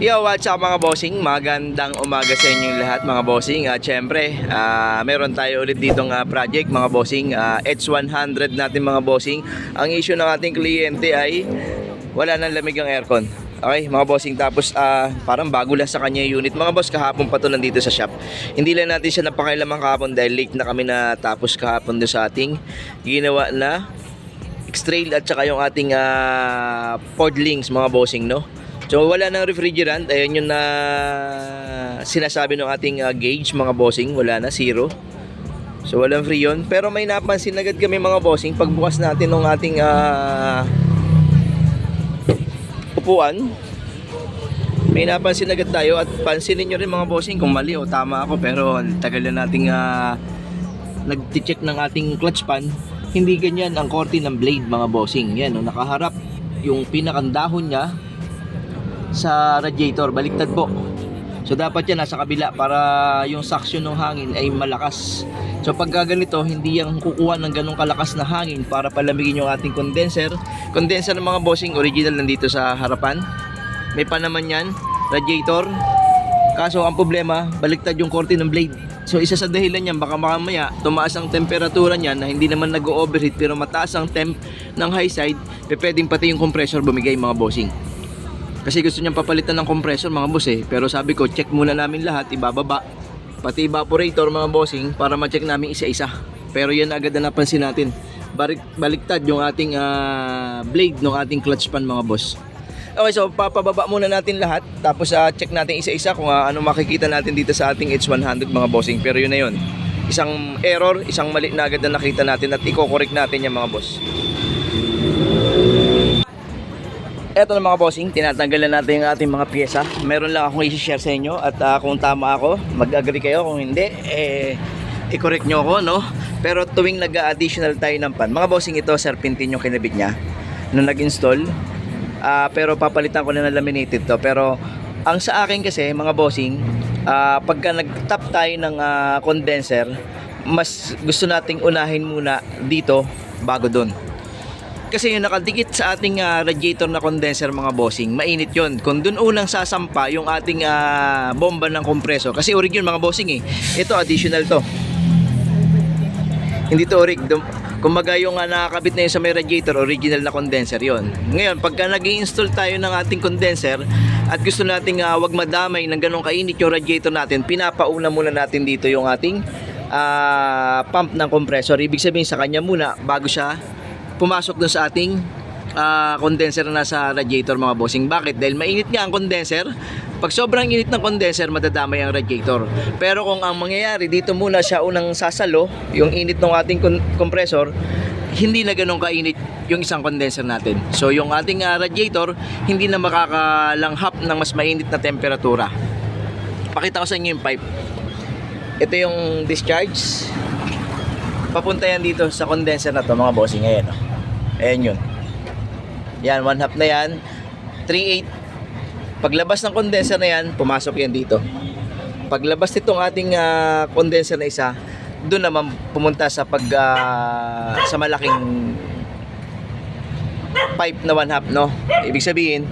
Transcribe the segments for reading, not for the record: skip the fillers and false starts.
Yo, what's up mga bossing? Magandang umaga sa inyong lahat mga bossing. At syempre, meron tayo ulit ditong project mga bossing. H100 natin mga bossing. Ang issue ng ating kliyente ay wala nang lamig ang aircon. Okay mga bossing, tapos parang bago lang sa kanya yung unit. Mga boss, kahapon pa to nandito sa shop. Hindi lang natin siya napakailaman kahapon dahil late na kami natapos kahapon doon sa ating ginawa na X-Trail at saka yung ating pod links mga bossing, no? So wala nang refrigerant, ayan yung na sinasabi ng ating gauge mga bossing, wala na, zero. So walang free yun, pero may napansin agad kami mga bossing pagbukas natin ng ating upuan. May napansin agad tayo at pansinin nyo rin mga bossing kung mali o tama ako, pero tagal na nating nag-check ng ating clutch pan. Hindi ganyan ang korte ng blade mga bossing. Yan, no, nakaharap yung pinakandahon niya sa radiator, baliktad po. So dapat yan nasa kabila para yung suction ng hangin ay malakas. So pag ganito, hindi yan kukuha ng ganong kalakas na hangin para palamigin yung ating condenser. Condenser ng mga bossing, original nandito sa harapan. May pa naman yan, radiator. Kaso ang problema, baliktad yung korte ng blade. So isa sa dahilan yan, baka mamaya tumaas ang temperatura niyan na hindi naman nag-overheat pero mataas ang temp ng high side, pwedeng pati yung compressor bumigay mga bossing. Kasi gusto niyang papalitan ng compressor mga boss pero sabi ko check muna namin lahat, ibababa pati evaporator mga bossing para ma-check namin isa-isa. Pero yan agad na napansin natin, baliktad yung ating blade ng ating clutch pan mga boss. Okay, so papababa muna natin lahat, tapos check natin isa-isa kung ano makikita natin dito sa ating H100 mga bossing. Pero yun na yun, isang error, isang mali na agad na nakita natin at i-correct natin yung mga boss. Eto na mga bossing, tinatanggalan natin yung ating mga pyesa. Meron lang akong i-share sa inyo at kung tama ako, mag-agree kayo. Kung hindi, i-correct nyo ako, no? Pero tuwing nag-additional tayo ng pan, mga bossing, ito serpentine yung kinabit niya nung nag-install. Pero papalitan ko na ng laminated to. Pero ang sa akin kasi mga bossing, pagka nag-tap tayo ng condenser, mas gusto nating unahin muna dito bago dun. Kasi yung nakadikit sa ating radiator na condenser mga bossing, mainit yun. Kung dun unang sasampa yung ating bomba ng kompreso, kasi orig yun mga bossing ito additional to, hindi to orig. Kumbaga yung nakakabit na yun sa may radiator, original na condenser yon. Ngayon pagka nag-i-install tayo ng ating condenser at gusto nating wag madamay ng ganong kainit yung radiator natin, pinapauna muna natin dito yung ating pump ng compressor. Ibig sabihin sa kanya muna bago siya pumasok dun sa ating condenser na nasa radiator mga bossing. Bakit? Dahil mainit nga ang condenser. Pag sobrang init ng condenser, madadamay ang radiator. Pero kung ang mangyayari, dito muna siya unang sasalo, yung init ng ating compressor, hindi na ganun kainit yung isang condenser natin. So yung ating radiator, hindi na makakalanghap ng mas mainit na temperatura. Pakita ko sa inyo yung pipe. Ito yung discharge. Papunta yan dito sa condenser na to mga bossing. Ayan, ayan yun. Yan, 1/2 na yan. 3/8. Paglabas ng condenser na yan, pumasok yan dito. Paglabas nitong ating condenser na isa, doon naman pumunta sa sa malaking pipe na 1/2, no? Ibig sabihin,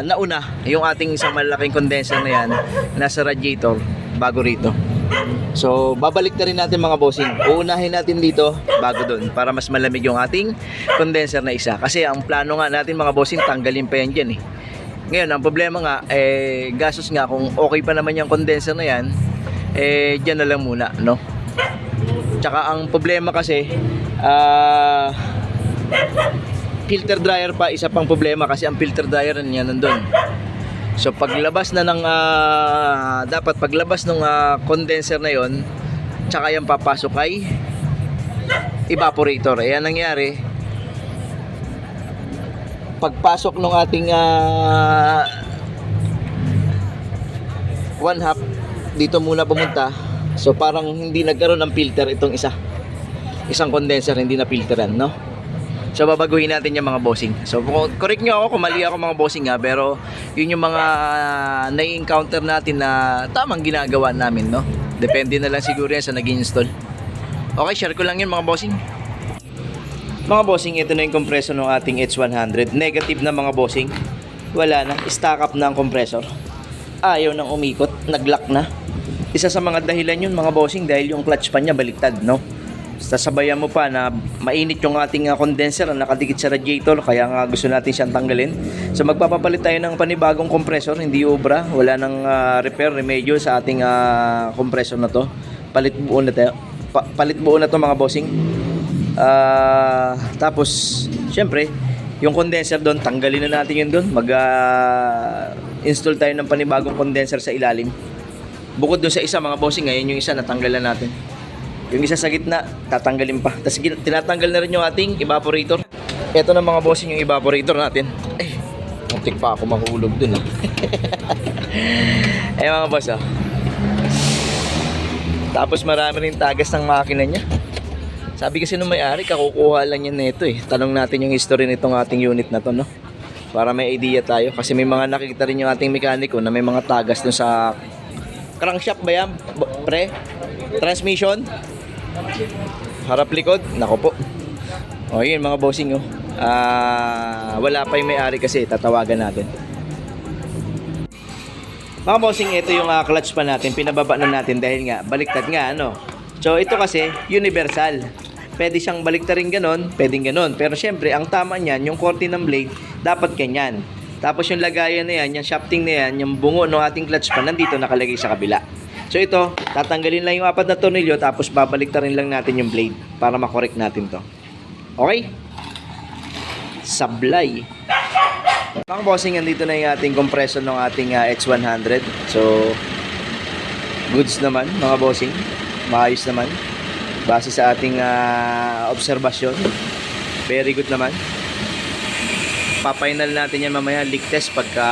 nauna yung ating isang malaking condenser na yan nasa radiator bago rito. So babalik na rin natin mga bossing, uunahin natin dito bago doon para mas malamig yung ating condenser na isa. Kasi ang plano nga natin mga bossing, tanggalin pa yan dyan Ngayon ang problema nga, gastos nga. Kung okay pa naman yung condenser na yan, dyan na lang muna, no? Tsaka ang problema kasi, filter dryer pa, isa pang problema kasi ang filter dryer niya nandun. So paglabas na ng dapat paglabas ng condenser na yon, tsaka yan papasok ay evaporator. Ayan nangyari, pagpasok ng ating 1/2 dito muna pumunta. So parang hindi nagkaroon ng filter itong isang condenser, hindi na filteran, no? So babaguhin natin yung mga bossing. So correct nyo ako kung mali ako mga bossing pero yun yung mga nai-encounter natin na tamang ginagawa namin, no? Depende na lang siguro yan sa nag-install. Okay, share ko lang yun mga bossing. Mga bossing, ito na yung compressor ng ating H100. Negative na mga bossing. wala na, stack up na ang compressor. Ayaw nang umikot, nag-lock na. Isa sa mga dahilan yun mga bossing dahil yung clutch pan niya baliktad, no? Sasabayan mo pa na mainit yung ating condenser na nakadikit sa radiator, kaya nga gusto natin siyang tanggalin. So magpapapalit tayo ng panibagong compressor, hindi obra, wala nang repair, remedyo sa ating compressor na to. Palit buo na tayo. Palit buo na to mga bossing. Tapos syempre yung condenser doon, tanggalin na natin yun doon. Install tayo ng panibagong condenser sa ilalim. Bukod doon sa isa mga bossing, ngayon yung isa natanggalan natin. Yung isa sa gitna, tatanggalin pa. Tapos tinatanggal na rin yung ating evaporator. Ito na mga bossing yung evaporator natin. Muntik pa ako mahulog dun mga boss Tapos marami rin tagas ng makina niya. Sabi kasi nung may-ari, kakukuha lang yan nito Tanong natin yung history nitong ating unit na to, no? Para may idea tayo. Kasi may mga nakikita rin yung ating mekaniko na may mga tagas dun sa crankshaft ba yan? Pre? Transmission? Harap likod? Nako po. O yun mga bossing wala pa yung may-ari kasi tatawagan natin. Mga bossing, ito yung clutch pa natin. Pinababa na natin dahil nga baliktad nga So ito kasi universal. Pwede siyang baliktarin ganon, pwedeng ganon. Pero syempre ang tama niyan, yung korte ng blade dapat ganyan. Tapos yung lagayan na yan, yung shafting na yan, yung bungo ng ating clutch pa nandito nakalagay sa kabila. So ito, tatanggalin lang yung 4 na tornilyo tapos babaliktarin lang natin yung blade para makorek natin to. Okay? Sablay. Mga bossing, andito na yung ating compressor ng ating H100. So, goods naman mga bossing. Maayos naman. Base sa ating obserbasyon. Very good naman. Papainal natin yan mamaya, leak test pagka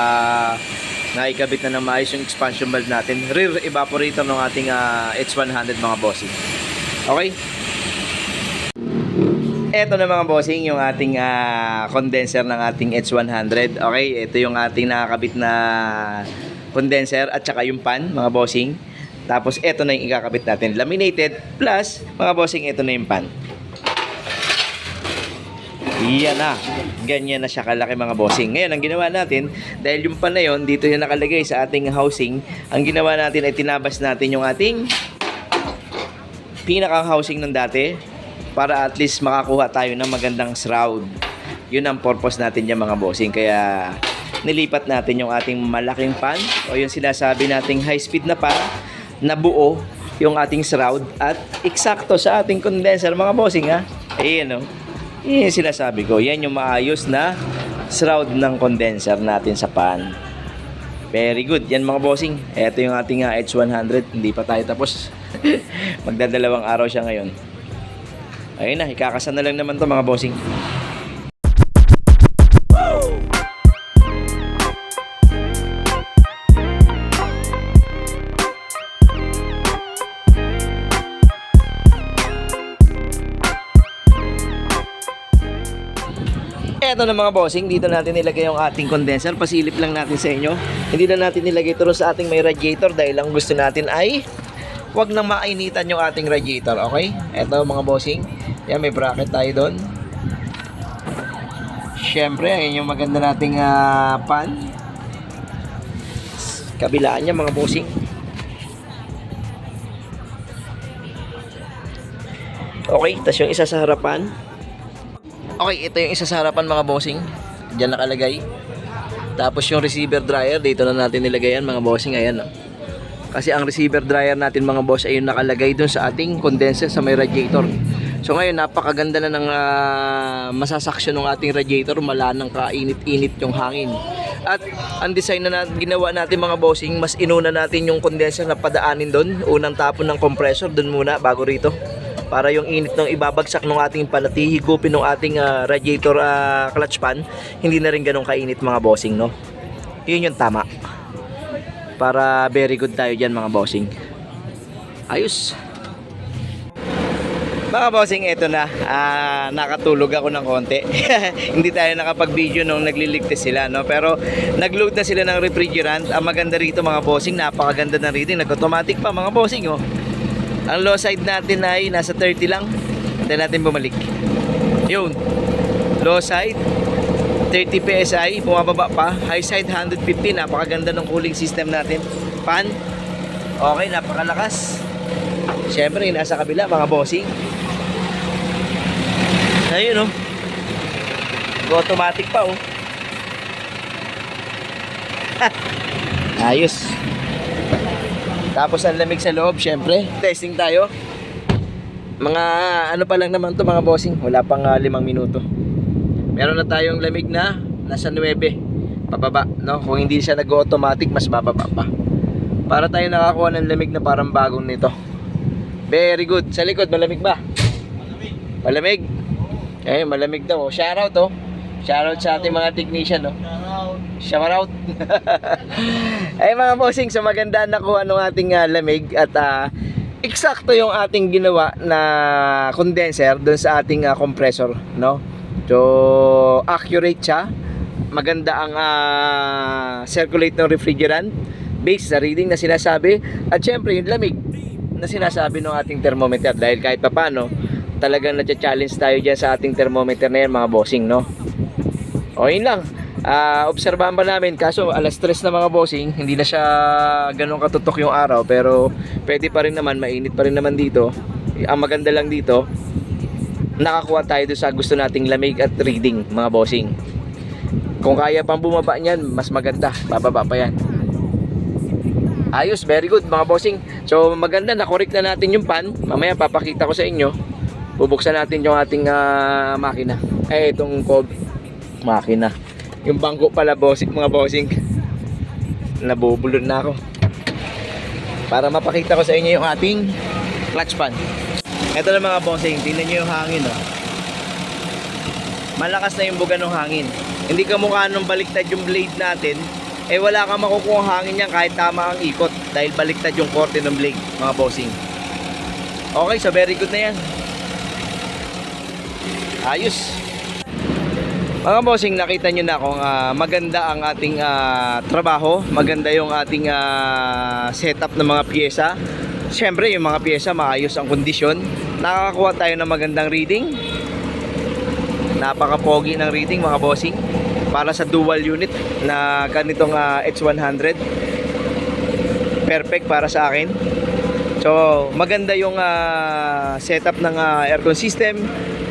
naikabit na ng maayos yung expansion valve natin. Rear evaporator ng ating H100 mga bossing. Okay? Eto na mga bossing yung ating condenser ng ating H100. Okay, ito yung ating nakakabit na condenser at saka yung pan mga bossing. Tapos eto na yung ikakabit natin, laminated plus mga bossing, eto na yung pan. Yan na. Ganyan na siya kalaki mga bossing. Ngayon, ang ginawa natin, dahil yung pan na yun, dito yung nakalagay sa ating housing, ang ginawa natin ay tinabas natin yung ating pinakang housing ng dati para at least makakuha tayo ng magandang shroud. Yun ang purpose natin yung mga bossing. Kaya nilipat natin yung ating malaking pan o yung sinasabi nating high speed na pan na buo yung ating shroud at eksakto sa ating condenser mga bossing Ayan Yan sinasabi ko. Yan yung maayos na shroud ng condenser natin sa pan. Very good. Yan mga bossing. Ito yung ating H100. Hindi pa tayo tapos. Magdadalawang araw siya ngayon. Ayun na. Ikakasan na lang naman to mga bossing. Eto na mga bossing, dito natin nilagay yung ating condenser. Pasilip lang natin sa inyo. Hindi na natin nilagay ito sa ating may radiator dahil ang gusto natin ay wag nang mainitan yung ating radiator. Okay? Eto mga bossing. Yan, may bracket tayo doon. Siyempre, ayun yung maganda nating pan. Kabilaan niya mga bossing. Okay, tas yung isa sa harapan. Okay, ito yung isa sa harapan mga bossing. Diyan nakalagay. Tapos yung receiver dryer, dito na natin nilagay yan mga bossing. Ayan Kasi ang receiver dryer natin mga boss ay yung nakalagay dun sa ating condenser sa may radiator. So ngayon, napakaganda na ng masasaksyon ng ating radiator. Wala nang kainit-init yung hangin. At ang design na ginawa natin mga bossing, mas inuna natin yung condenser na padaanin dun. Unang tapon ng compressor dun muna bago rito. Para yung init ng ibabagsak ng ating panatihigupin ng ating radiator clutch pan, hindi na rin ganun kainit mga bossing, no? Yun yung tama. Para very good tayo dyan mga bossing. Ayos. Mga bossing, eto na. Nakatulog ako ng konti. Hindi tayo nakapag-video nung nagliligtas sila, no? Pero nag-load na sila ng refrigerant. Ang maganda rito mga bossing, napakaganda na rito. Nag-automatic pa mga bossing, oh. Ang low side natin ay nasa 30 lang. Hintayin natin bumalik. Yun. Low side. 30 PSI, bumababa pa. High side 150, napakaganda ng cooling system natin. Fan, okay, napakalakas. Siyempre, nasa kabila, mga bossing. Ayun, oh. Automatic pa, oh. Ayos. Tapos ang lamig sa loob, syempre. Testing tayo. Mga ano pa lang naman to mga bossing. Wala pang 5 minuto. Meron na tayong lamig na nasa 9 pababa, no? Kung hindi siya nag-automatic, mas bababa pa. Para tayo nakakuha ng lamig na parang bagong nito. Very good. Sa likod, malamig ba? Malamig. Eh, malamig daw. Shoutout, oh. Shoutout sa ating mga technician, no? Shoutout. Ay mga bossing, so maganda nakuha ng ating lamig at eksakto yung ating ginawa na condenser doon sa ating compressor, no? So accurate siya. Maganda ang circulate ng refrigerant based sa reading na sinasabi at syempre yung lamig na sinasabi ng ating thermometer dahil kahit papano talagang na-challenge tayo dyan sa ating thermometer na yan mga bossing, no? O yun lang. Obserbahan pa namin kaso alas 3 na mga bossing, hindi na siya ganun katutok yung araw pero pwede pa rin naman, mainit pa rin naman dito. Ang maganda lang dito, nakakuha tayo doon sa gusto nating lamig at reading mga bossing. Kung kaya pang bumaba niyan, mas maganda, bababa pa yan. Ayos, very good mga bossing. So maganda, na-correct na natin yung pan. Mamaya papakita ko sa inyo. Bubuksan natin yung ating makina. Itong makina. Yung bangko pala bossing, mga bossing. Nabubulod na ako. Para mapakita ko sa inyo yung ating clutch pan. Ito na mga bossing, tingnan nyo yung hangin, oh. Malakas na yung buga ng hangin. Hindi ka mukha nung baliktad yung blade natin, wala kang makukuha hangin yan kahit tama ang ikot dahil baliktad yung korte ng blade, mga bossing. Okay, so very good na yan. Ayos. Mga bossing, nakita nyo na kung maganda ang ating trabaho, maganda yung ating setup ng mga pyesa. Siyempre, yung mga pyesa maayos ang kondisyon. Nakakakuha tayo ng magandang reading. Napaka-pogi ng reading mga bossing. Para sa dual unit na ganitong H100. Perfect para sa akin. So, maganda yung setup ng aircon system.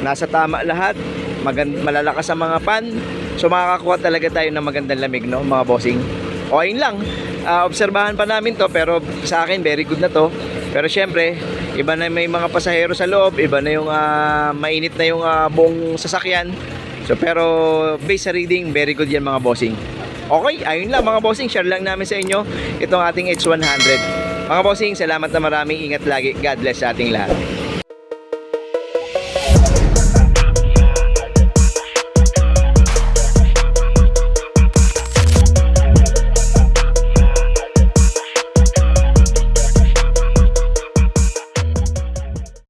Nasa tama lahat. Malalakas ang mga pan. So makakakuha talaga tayo ng magandang lamig, no, mga bossing. O ayun lang, obserbahan pa namin to pero sa akin very good na to. Pero syempre, iba na may mga pasahero sa loob, iba na yung mainit na yung buong sasakyan. So pero based sa reading, very good yan mga bossing. Okay, ayun lang mga bossing, share lang namin sa inyo itong ating H100. Mga bossing, salamat na maraming, ingat lagi. God bless sa ating lahat.